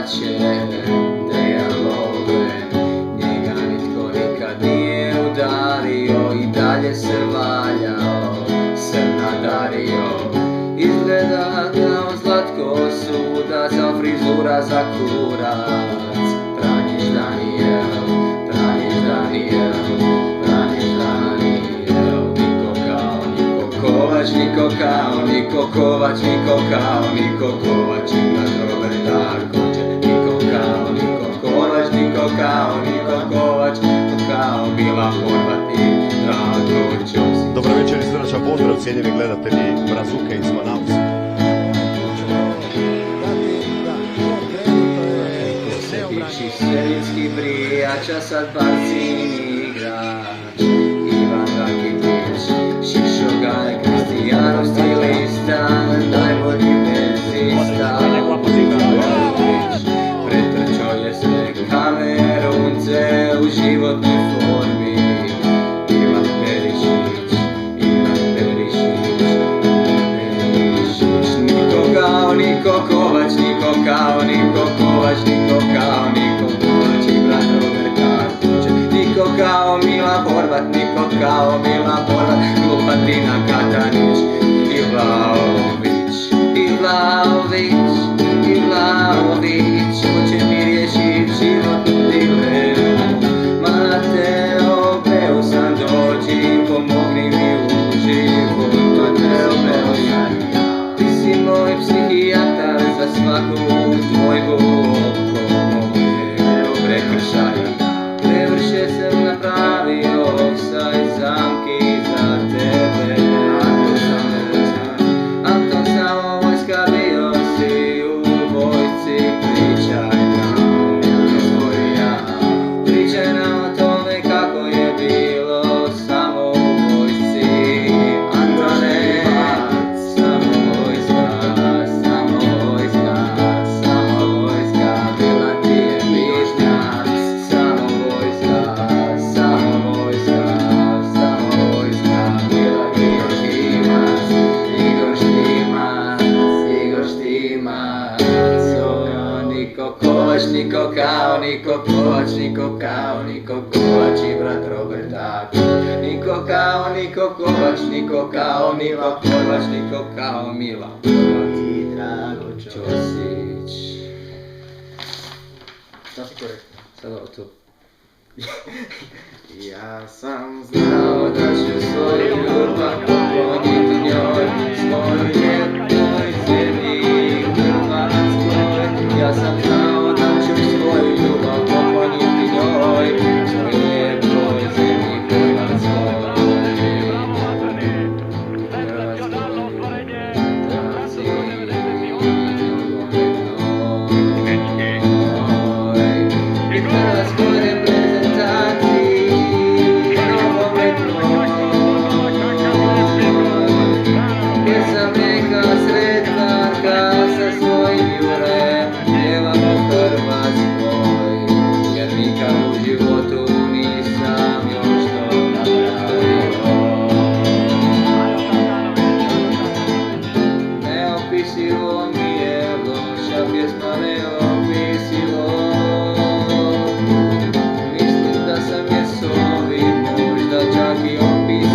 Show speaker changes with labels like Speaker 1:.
Speaker 1: plaće dijalove. Njega nitko nikad nije udario i dalje se valjao, se nadario. Izgleda kao Zlatko Sudac, al frizura za kurac. Pranjiš Danijel, Pranjiš Danijel, Pranjiš Danijel. Niko kao Niko Kovač, Niko kao Niko Kovač, Niko kao Niko Kovač, imat Robert Darković. Niko kao Niko Kovač, Niko kao Niko Kovač, kao Milan Horvat i Drago Ćosić.
Speaker 2: Dobar večer i srdačan pozdrav, cijenjeni gledatelji Brazuke iz Manausa.
Speaker 1: Bivši serijski brijača, sad Barcini igrač. Ivan Rakitić, Šišogan, Kristijanov stilista, najbolji vezista. Pretrčao je sve Kamerunce u životnoj formi. Ivan Perišić, Ivan Perišić, Perišić. Niko kao Niko Kovač, Niko kao Niko Kovač, Niko kao Niko Kovač i brat Robert Darković. Niko kao Milan Horvat, Niko kao Milan Horvat, Glupatina Katanić i Vlaović, i Vlaović, i Vlaović. Hoće mi riješit životnu dilemu. Mateo Beusan, dođi, pomogni mi u životu. Mateo Beusan, ti si moj psihijatar za svaku dvojbu oko mojeg prekršaja. Prevrše sam napravio offside zamki za tebe. Anton samo vojska, bio si u vojsci, pričaj nam historija. Pričaj nam o tome kako je bilo samo u vojsci. Antone, samo vojska, samo vojska, samo vojska, bila ti je bližnjac. Samo vojska, samo vojska, samo vojska, bila Igor Štimac, Igor Štimac, Igor Štimac. Niko Kovač, Niko kao Niko Kovač, Niko kao Niko Kovač i brat Robert Darković. Niko kao Niko Kovač, Niko kao Niko Kovač, Niko kao Milan Horvat i Drago Ćosić. Šta si ko rekao? Sad ovo tu. Ja sam znao da ću svoju ljubav pokloniti njoj, svojoj lijepoj zemlji Hrvatskoj. Ja sam znao da ću svoju ljubav pokloniti njoj, svojoj lijepoj zemlji Hrvatskoj. I Hrvatskoj reprezentaciji nogometnoj, gdje sam neka sretnarka sa svojim Jurem, pjevam u Hrvatskoj, jer nikad u životu nisam još to napravio. Neopisivo mi je loša pjesma, neopisivo. Mislim da sam je s ovim možda čak i opisao.